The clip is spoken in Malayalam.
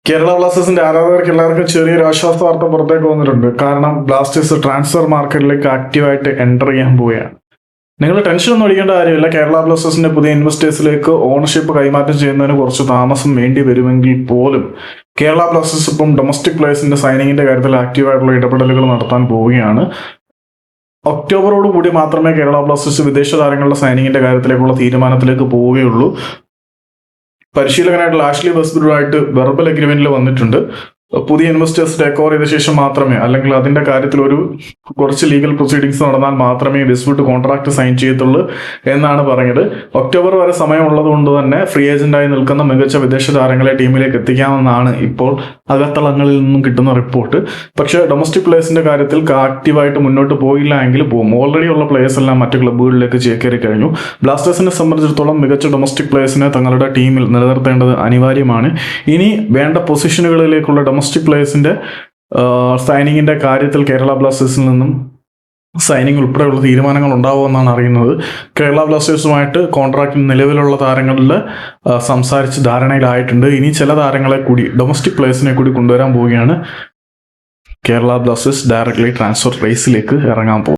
കേരള ബ്ലാസ്റ്റേഴ്സിന്റെ ആരാധകർക്ക് എല്ലാവർക്കും ചെറിയൊരു ആശ്വാസ വാർത്ത പുറത്തേക്ക് വന്നിട്ടുണ്ട്. കാരണം ബ്ലാസ്റ്റേഴ്സ് ട്രാൻസ്ഫർ മാർക്കറ്റിലേക്ക് ആക്റ്റീവായിട്ട് എൻ്റർ ചെയ്യാൻ പോവുകയാണ്. നിങ്ങൾ ടെൻഷൻ ഒന്നും അടിക്കേണ്ട കാര്യമില്ല. കേരള ബ്ലാസ്റ്റേഴ്സിന്റെ പുതിയ ഇൻവെസ്റ്റേഴ്സിലേക്ക് ഓണർഷിപ്പ് കൈമാറ്റം ചെയ്യുന്നതിന് കുറച്ച് താമസം വേണ്ടി വരുമെങ്കിൽ പോലും കേരള ബ്ലാസ്റ്റേഴ്സ് ഇപ്പം ഡൊമസ്റ്റിക് പ്ലേയേഴ്സിന്റെ സൈനിങ്ങിന്റെ കാര്യത്തിൽ ആക്റ്റീവായിട്ടുള്ള ഇടപെടലുകൾ നടത്താൻ പോവുകയാണ്. ഒക്ടോബറോട് കൂടി മാത്രമേ കേരള ബ്ലാസ്റ്റേഴ്സ് വിദേശ താരങ്ങളുടെ സൈനിങ്ങിന്റെ കാര്യത്തിലേക്കുള്ള തീരുമാനത്തിലേക്ക് പോവുകയുള്ളൂ. പരിശീലകനായിട്ടുള്ള ആഷ്ലി വെസ്റ്റ്ബ്രൂമായിട്ട് വെർബൽ അഗ്രിമെന്റിൽ വന്നിട്ടുണ്ട്. പുതിയ ഇൻവെസ്റ്റേഴ്സ് ടേക്ക് ഓവർ ചെയ്ത ശേഷം മാത്രമേ, അല്ലെങ്കിൽ അതിന്റെ കാര്യത്തിൽ കുറച്ച് ലീഗൽ പ്രൊസീഡിങ്സ് നടന്നാൽ മാത്രമേ വെസ്റ്റ്വുഡ് കോൺട്രാക്ട് സൈൻ ചെയ്യത്തുള്ളൂ എന്നാണ് പറഞ്ഞത്. ഒക്ടോബർ വരെ സമയമുള്ളത് കൊണ്ട് തന്നെ ഫ്രീ ഏജന്റായി നിൽക്കുന്ന മികച്ച വിദേശ താരങ്ങളെ ടീമിലേക്ക് എത്തിക്കാമെന്നാണ് ഇപ്പോൾ അകത്തളങ്ങളിൽ നിന്നും കിട്ടുന്ന റിപ്പോർട്ട്. പക്ഷേ ഡൊമസ്റ്റിക് പ്ലേയേഴ്സിന്റെ കാര്യത്തിൽ ആക്റ്റീവായിട്ട് മുന്നോട്ട് പോയില്ല എങ്കിൽ പോകും. ഓൾറെഡി ഉള്ള പ്ലേയേഴ്സ് എല്ലാം മറ്റു ക്ലബ്ബുകളിലേക്ക് ചേക്കേറി കഴിഞ്ഞു. ബ്ലാസ്റ്റേഴ്സിനെ സംബന്ധിച്ചിടത്തോളം മികച്ച ഡൊമസ്റ്റിക് പ്ലേയേഴ്സിനെ തങ്ങളുടെ ടീമിൽ നിലനിർത്തേണ്ടത് അനിവാര്യമാണ്. ഇനി വേണ്ട പൊസിഷനുകളിലേക്കുള്ള ഡൊമസ്റ്റിക് പ്ലേയേഴ്സിന്റെ സൈനിങ്ങിന്റെ കാര്യത്തിൽ കേരള ബ്ലാസ്റ്റേഴ്സിൽ നിന്നും സൈനിങ് ഉൾപ്പെടെയുള്ള തീരുമാനങ്ങൾ ഉണ്ടാവുമെന്നാണ് അറിയുന്നത്. കേരള ബ്ലാസ്റ്റേഴ്സുമായിട്ട് കോൺട്രാക്റ്റിൽ നിലവിലുള്ള താരങ്ങളിൽ സംസാരിച്ച് ധാരണയിലായിട്ടുണ്ട്. ഇനി ചില താരങ്ങളെ കൂടി, ഡൊമസ്റ്റിക് പ്ലേയേഴ്സിനെ കൂടി കൊണ്ടുവരാൻ പോവുകയാണ്. കേരള ബ്ലാസ്റ്റേഴ്സ് ഡയറക്ട്ലി ട്രാൻസ്ഫർ റേസിലേക്ക് ഇറങ്ങാൻ പോകും.